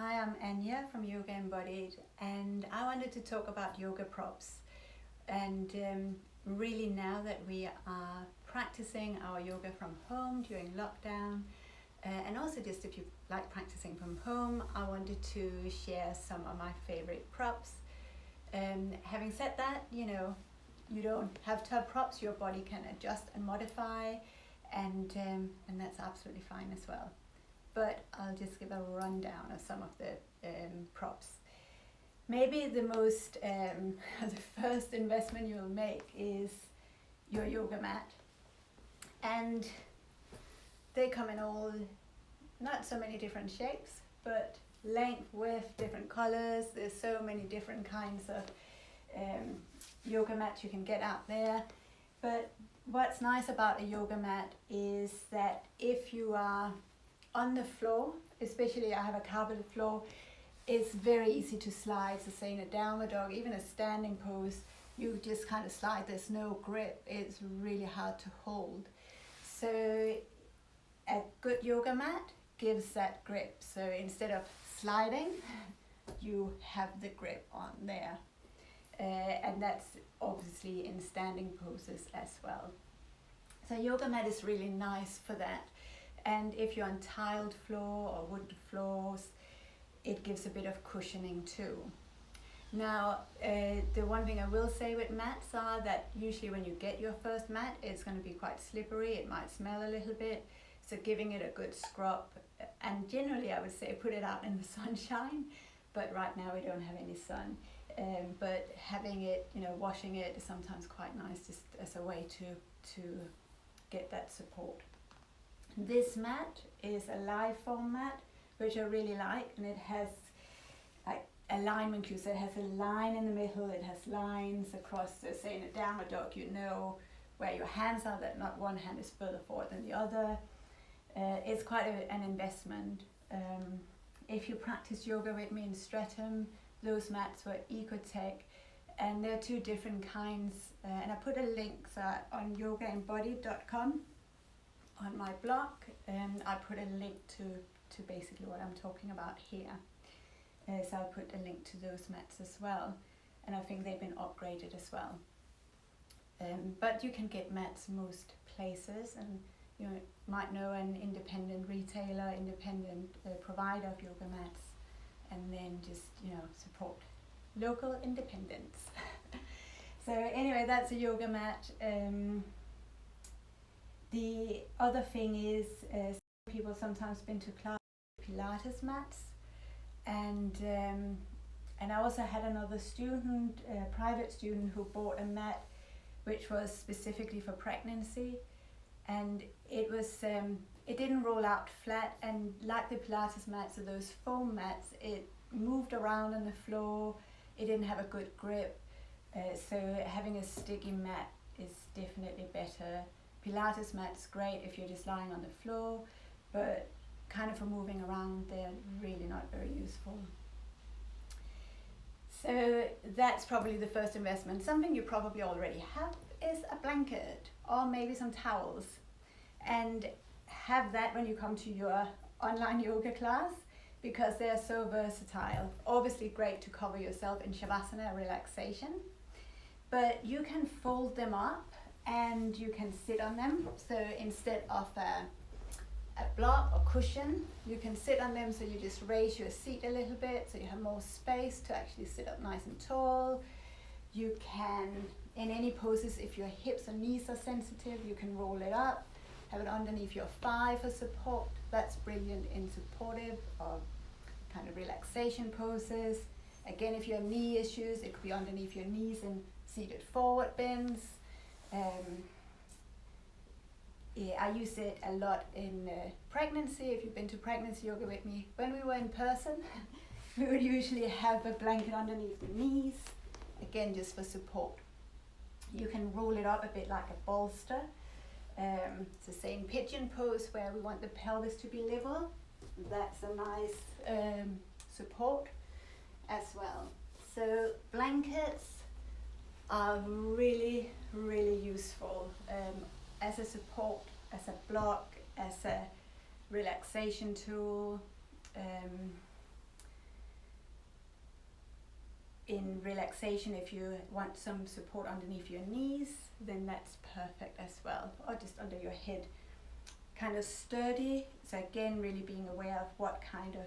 Hi, I'm Anya from Yoga Embodied, and I wanted to talk about yoga props. And really, now that we are practicing our yoga from home during lockdown, and also just if you like practicing from home, I wanted to share some of my favorite props. Having said that, you don't have to have props, your body can adjust and modify, and that's absolutely fine as well. But I'll just give a rundown of some of the props. Maybe the most, the first investment you'll make is your yoga mat. And they come in all, not so many different shapes, but length, width, different colors. There's so many different kinds of yoga mats you can get out there. But what's nice about a yoga mat is that if you are on the floor, especially I have a carpeted floor, it's very easy to slide. So say in a downward dog, even a standing pose, you just kind of slide, there's no grip, it's really hard to hold. So a good yoga mat gives that grip. So instead of sliding, you have the grip on there. And that's obviously in standing poses as well. So yoga mat is really nice for that. And if you're on tiled floor or wood floors, it gives a bit of cushioning too. Now, the one thing I will say with mats are that usually when you get your first mat, it's going to be quite slippery. It might smell a little bit. So giving it a good scrub, and generally I would say put it out in the sunshine, but right now we don't have any sun. But having it, washing it is sometimes quite nice, just as a way to get that support. This mat is a live foam mat, which I really like, and it has like alignment cues. So it has a line in the middle, it has lines across. So say in a downward dog, you know where your hands are, that not one hand is further forward than the other. It's quite an investment. If you practice yoga with me in Streatham, those mats were Ecotech, and there are two different kinds. And I put a link on yogaembodied.com. On my blog, I put a link to basically what I'm talking about here. So I put a link to those mats as well, and I think they've been upgraded as well. But you can get mats most places, and you might know an independent retailer, independent provider of yoga mats, and then just support local independence. So anyway, that's a yoga mat. The other thing is, people sometimes been to class Pilates mats, and I also had another student, a private student, who bought a mat which was specifically for pregnancy, and it didn't roll out flat, and like the Pilates mats or those foam mats, it moved around on the floor. It didn't have a good grip, so having a sticky mat is definitely better. Pilates mat's great if you're just lying on the floor, but kind of for moving around, they're really not very useful. So that's probably the first investment. Something you probably already have is a blanket or maybe some towels, and have that when you come to your online yoga class, because they're so versatile. Obviously great to cover yourself in Shavasana, relaxation, but you can fold them up and you can sit on them. So instead of a block or cushion, you can sit on them. So you just raise your seat a little bit so you have more space to actually sit up nice and tall. You can, in any poses, if your hips and knees are sensitive, you can roll it up, have it underneath your thigh for support. That's brilliant in supportive or kind of relaxation poses. Again, if you have knee issues, it could be underneath your knees in seated forward bends. I use it a lot in pregnancy. If you've been to pregnancy yoga with me, when we were in person, we would usually have a blanket underneath the knees, again just for support. You can roll it up a bit like a bolster. So say in pigeon pose, where we want the pelvis to be level, that's a nice support as well. So blankets are really, really useful as a support, as a block, as a relaxation tool. in relaxation, if you want some support underneath your knees, then that's perfect as well, or just under your head. Kind of sturdy, so again, really being aware of what kind of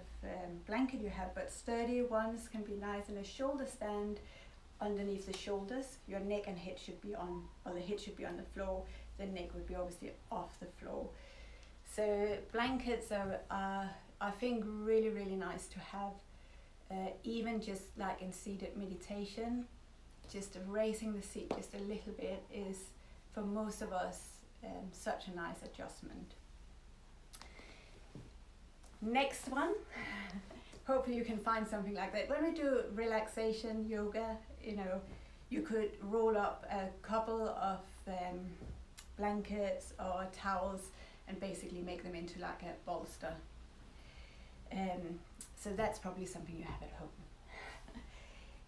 blanket you have, but sturdy ones can be nice in a shoulder stand underneath the shoulders. Your neck and head should be on, or the head should be on the floor, the neck would be obviously off the floor. So blankets are I think really, really nice to have, even just like in seated meditation, just raising the seat just a little bit is, for most of us, such a nice adjustment. Next one, hopefully you can find something like that. When we do relaxation yoga, you know, you could roll up a couple of blankets or towels and basically make them into like a bolster. So that's probably something you have at home.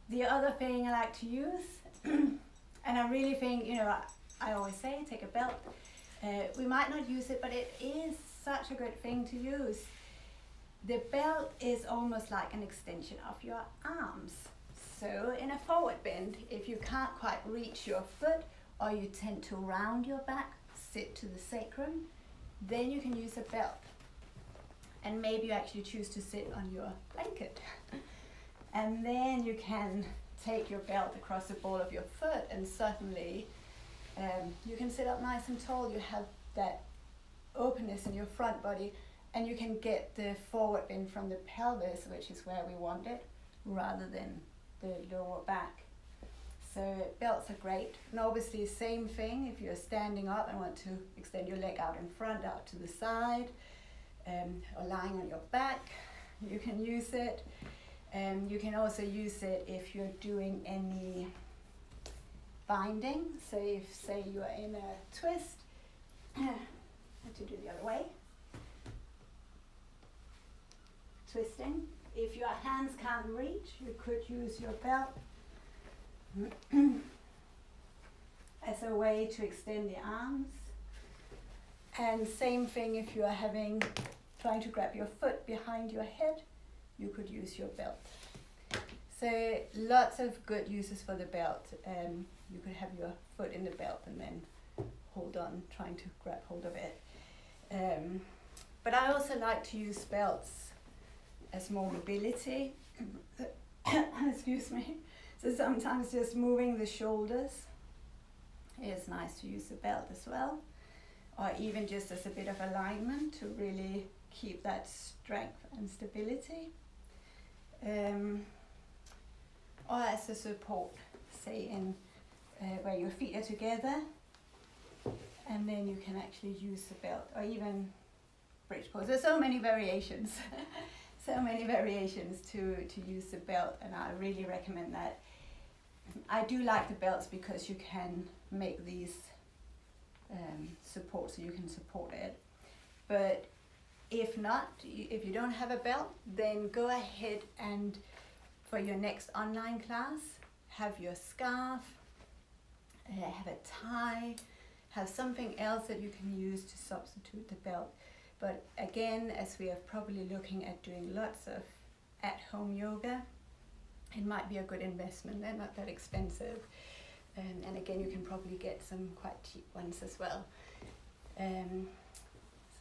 The other thing I like to use, and I really think, you know, I always say take a belt. We might not use it, but it is such a good thing to use. The belt is almost like an extension of your arms. So in a forward bend, if you can't quite reach your foot, or you tend to round your back, sit to the sacrum, then you can use a belt. And maybe you actually choose to sit on your blanket. And then you can take your belt across the ball of your foot, and suddenly you can sit up nice and tall. You have that openness in your front body, and you can get the forward bend from the pelvis, which is where we want it, rather than the lower back. So belts are great. And obviously same thing, if you're standing up and want to extend your leg out in front, out to the side, or lying on your back, you can use it. You can also use it if you're doing any binding. So if, say, you are in a twist, to do the other way, twisting. If your hands can't reach, you could use your belt as a way to extend the arms. And same thing if you are trying to grab your foot behind your head, you could use your belt. So lots of good uses for the belt. You could have your foot in the belt and then hold on, trying to grab hold of it. But I also like to use belts as more mobility. Excuse me. So sometimes just moving the shoulders is nice to use the belt as well, or even just as a bit of alignment to really keep that strength and stability, or as a support, say in where your feet are together, and then you can actually use the belt, or even bridge pose. There's so many variations. So many variations to use the belt, and I really recommend that. I do like the belts because you can make these support, so you can support it. But if not, if you don't have a belt, then go ahead and for your next online class, have your scarf, have a tie, have something else that you can use to substitute the belt. But again, as we are probably looking at doing lots of at-home yoga, it might be a good investment. They're not that expensive. And again, you can probably get some quite cheap ones as well. So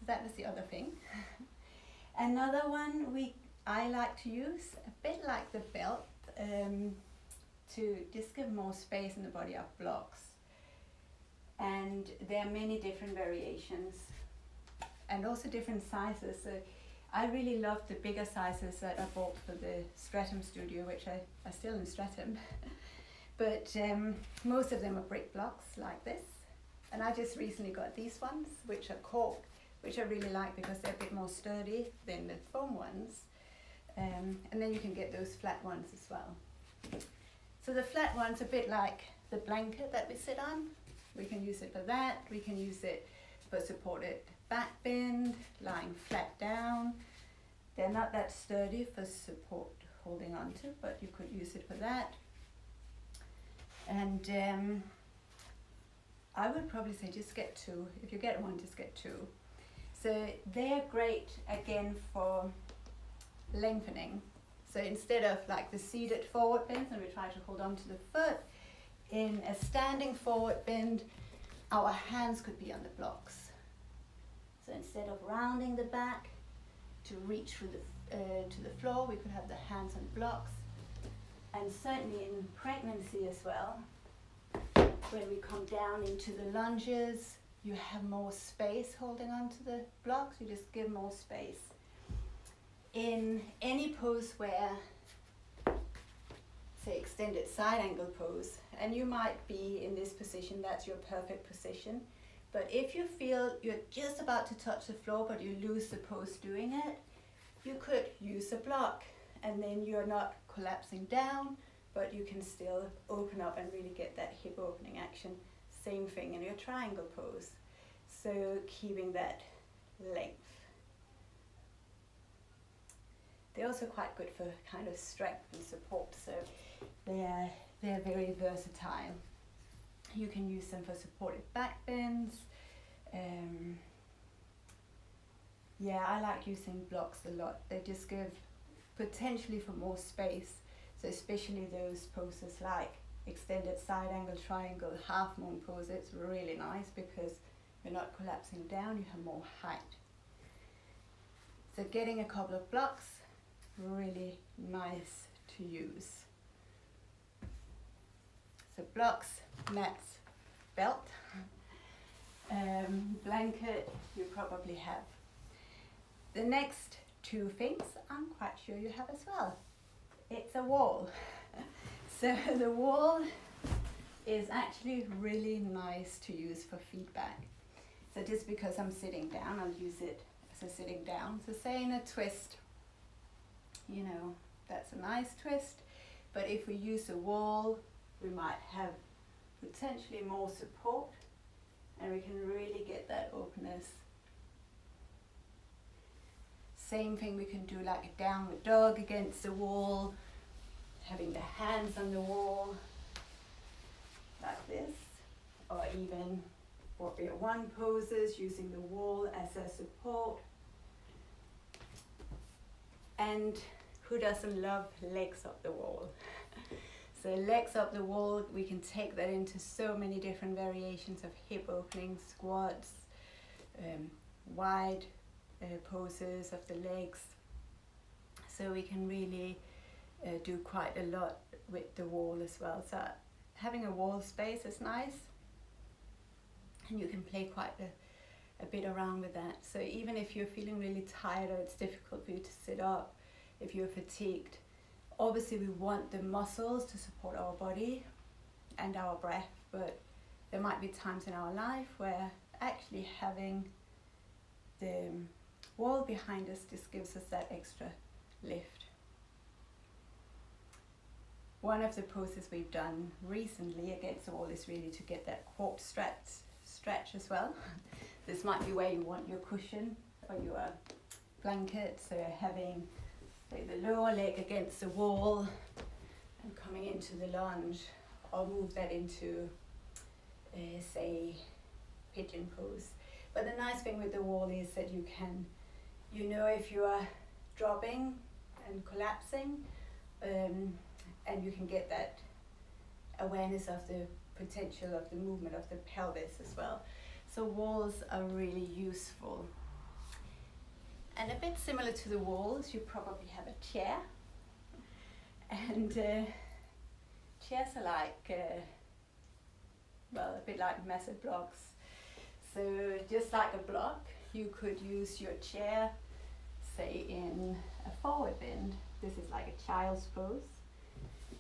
that was the other thing. Another one I like to use, a bit like the belt, to just give more space in the body, are blocks. And there are many different variations and also different sizes. So I really love the bigger sizes that I bought for the Stratum studio, which are still in Stratum. But most of them are brick blocks like this. And I just recently got these ones, which are cork, which I really like because they're a bit more sturdy than the foam ones. And then you can get those flat ones as well. So the flat one's a bit like the blanket that we sit on. We can use it for that. We can use it for supported back bend, lying flat down. They're not that sturdy for support holding on to, but you could use it for that. And I would probably say just get two. If you get one, just get two. So they're great again for lengthening. So instead of like the seated forward bends, and we try to hold on to the foot, in a standing forward bend, our hands could be on the blocks. So instead of rounding the back to reach through to the floor, we could have the hands on blocks. And certainly in pregnancy as well, when we come down into the lunges, you have more space holding on to the blocks, you just give more space. In any pose where, say, extended side angle pose, and you might be in this position, that's your perfect position, but if you feel you're just about to touch the floor but you lose the pose doing it, you could use a block, and then you're not collapsing down, but you can still open up and really get that hip opening action. Same thing in your triangle pose. So keeping that length. They're also quite good for kind of strength and support, so they're very versatile. You can use them for supported back bends. Yeah, I like using blocks a lot. They just give potentially for more space. So especially those poses like extended side angle, triangle, half moon pose, it's really nice because you're not collapsing down, you have more height. So getting a couple of blocks, really nice to use. So blocks, mats, belt, blanket you probably have. The next two things I'm quite sure you have as well. It's a wall. So the wall is actually really nice to use for feedback. So just because I'm sitting down, I'll use it as a sitting down. So say in a twist, you know, that's a nice twist. But if we use a wall, we might have potentially more support and we can really get that openness. Same thing we can do like a downward dog against the wall, having the hands on the wall like this, or even warrior one poses using the wall as a support. And who doesn't love legs up the wall? So legs up the wall, we can take that into so many different variations of hip opening, squats, wide poses of the legs. So we can really do quite a lot with the wall as well. So having a wall space is nice, and you can play quite a bit around with that. So even if you're feeling really tired or it's difficult for you to sit up, if you're fatigued, obviously we want the muscles to support our body and our breath, but there might be times in our life where actually having the wall behind us just gives us that extra lift. One of the poses we've done recently against the wall is really to get that quad stretch as well. This might be where you want your cushion or your blanket, so having say, the lower leg against the wall and coming into the lunge, or move that into say pigeon pose. But the nice thing with the wall is that you can, you know, if you are dropping and collapsing, and you can get that awareness of the potential of the movement of the pelvis as well. So walls are really useful. And a bit similar to the walls, you probably have a chair. And chairs are like, well, a bit like massive blocks. So just like a block, you could use your chair, say in a forward bend. This is like a child's pose.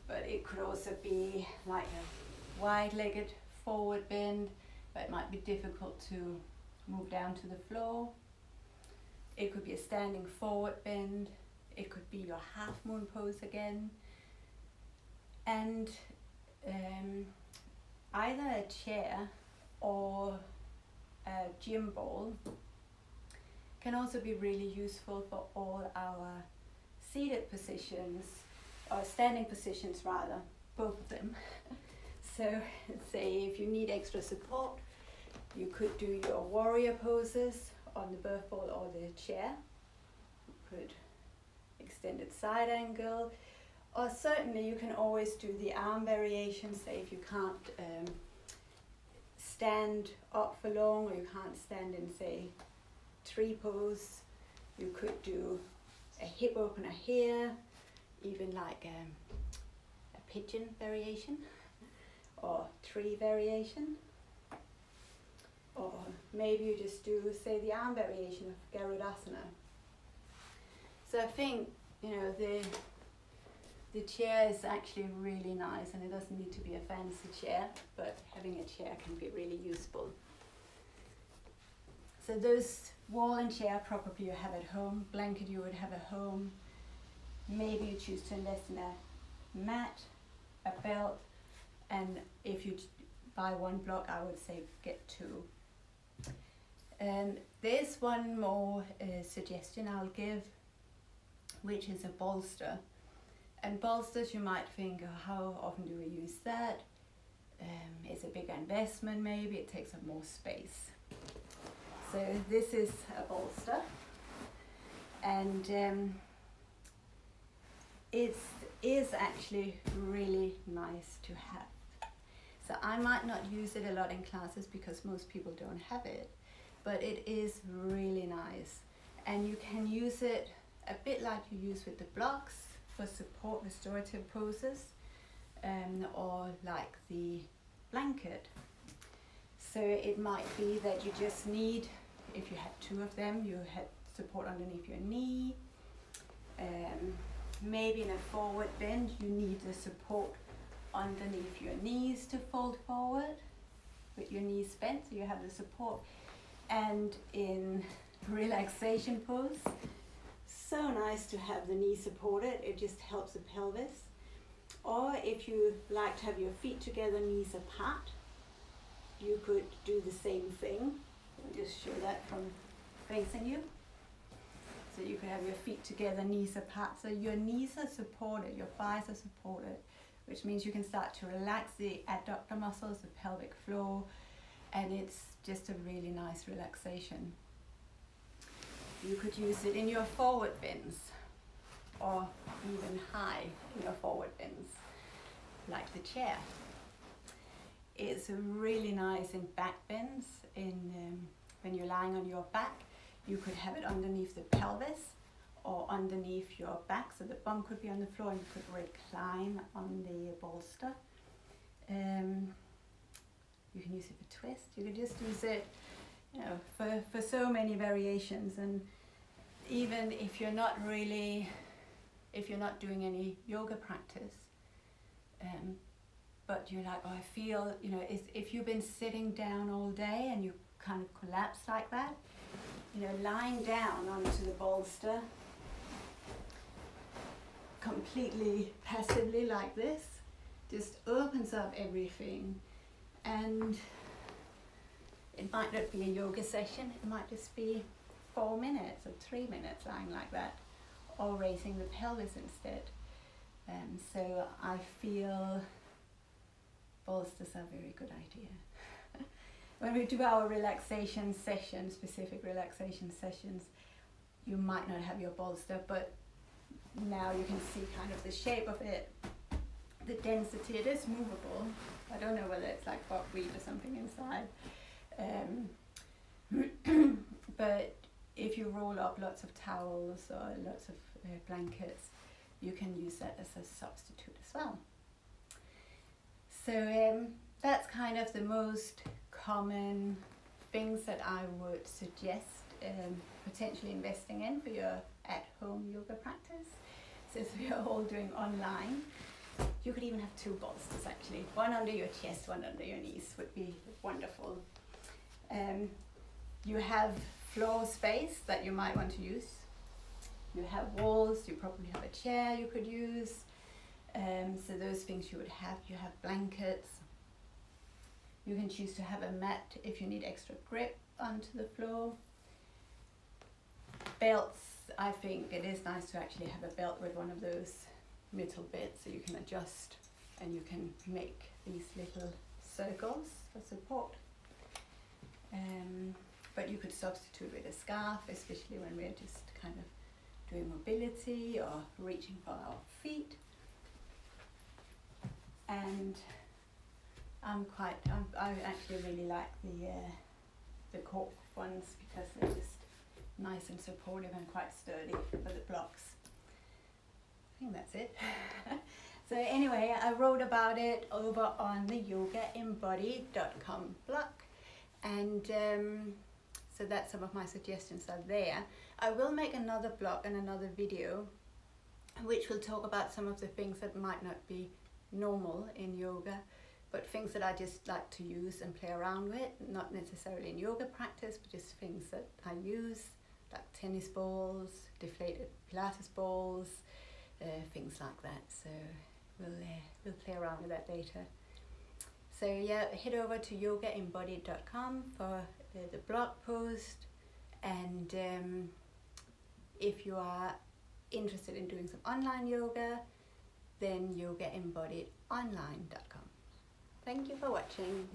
But it could also be like a wide-legged forward bend, but it might be difficult to move down to the floor. It could be a standing forward bend. It could be your half moon pose again. And either a chair or a gym ball can also be really useful for all our seated positions, or standing positions rather, both of them. So say if you need extra support, you could do your warrior poses on the birth ball or the chair. You could extended side angle, or certainly you can always do the arm variation. Say if you can't stand up for long, or you can't stand in, say, tree pose, you could do a hip opener here, even like a pigeon variation or tree variation, or maybe you just do, say, the arm variation of Garudasana. So I think, you know, the chair is actually really nice, and it doesn't need to be a fancy chair, but having a chair can be really useful. So those wall and chair probably you have at home, blanket you would have at home. Maybe you choose to invest in a mat, a belt, and if you buy one block, I would say get two. There's one more suggestion I'll give, which is a bolster. And bolsters, you might think, oh, how often do we use that? It's a bigger investment maybe, it takes up more space. So this is a bolster, and it is actually really nice to have. So I might not use it a lot in classes because most people don't have it, but it is really nice. And you can use it a bit like you use with the blocks for support restorative poses, or like the blanket. So it might be that you just need, if you had two of them, you had support underneath your knee. Maybe in a forward bend, you need the support underneath your knees to fold forward with your knees bent, so you have the support. And in relaxation pose, so nice to have the knee supported, it just helps the pelvis. Or if you like to have your feet together, knees apart, you could do the same thing. I'll just show that from facing you. So you could have your feet together, knees apart. So your knees are supported, your thighs are supported, which means you can start to relax the adductor muscles, the pelvic floor, and it's just a really nice relaxation. You could use it in your forward bends, or even high in your forward bends, like the chair. It's really nice in back bends, when you're lying on your back. You could have it underneath the pelvis or underneath your back, so the bum could be on the floor and you could recline on the bolster. You can use it for twist. You can just use it, you know, for so many variations. And even if you're not doing any yoga practice, but you're like, oh, I feel, you know, if you've been sitting down all day and you kind of collapse like that, you know, lying down onto the bolster completely passively like this just opens up everything. And it might not be a yoga session, it might just be 4 minutes or 3 minutes lying like that, or raising the pelvis instead. So I feel bolsters are a very good idea. When we do our relaxation sessions, specific relaxation sessions, you might not have your bolster, but now you can see kind of the shape of it, the density. It is movable. I don't know whether it's like buckwheat or something inside. But if you roll up lots of towels or lots of blankets, you can use that as a substitute as well. So that's kind of the most common things that I would suggest potentially investing in for your at-home yoga practice. Since we are all doing online, you could even have two bolsters actually. One under your chest, one under your knees would be wonderful. You have floor space that you might want to use. You have walls, you probably have a chair you could use. So those things you would have. You have blankets. You can choose to have a mat if you need extra grip onto the floor. Belts, I think it is nice to actually have a belt with one of those middle bits so you can adjust and you can make these little circles for support. But you could substitute with a scarf, especially when we're just kind of doing mobility or reaching for our feet. And I actually really like the cork ones because they're just nice and supportive and quite sturdy for the blocks. I think that's it. So anyway, I wrote about it over on the yogaembodied.com blog, and so that's some of my suggestions are there. I will make another blog and another video which will talk about some of the things that might not be normal in yoga, but things that I just like to use and play around with, not necessarily in yoga practice, but just things that I use, like tennis balls, deflated Pilates balls, things like that. So we'll play around with that later. So yeah, head over to yogaembodied.com for the blog post, and if you are interested in doing some online yoga, then yogaembodiedonline.com. Thank you for watching.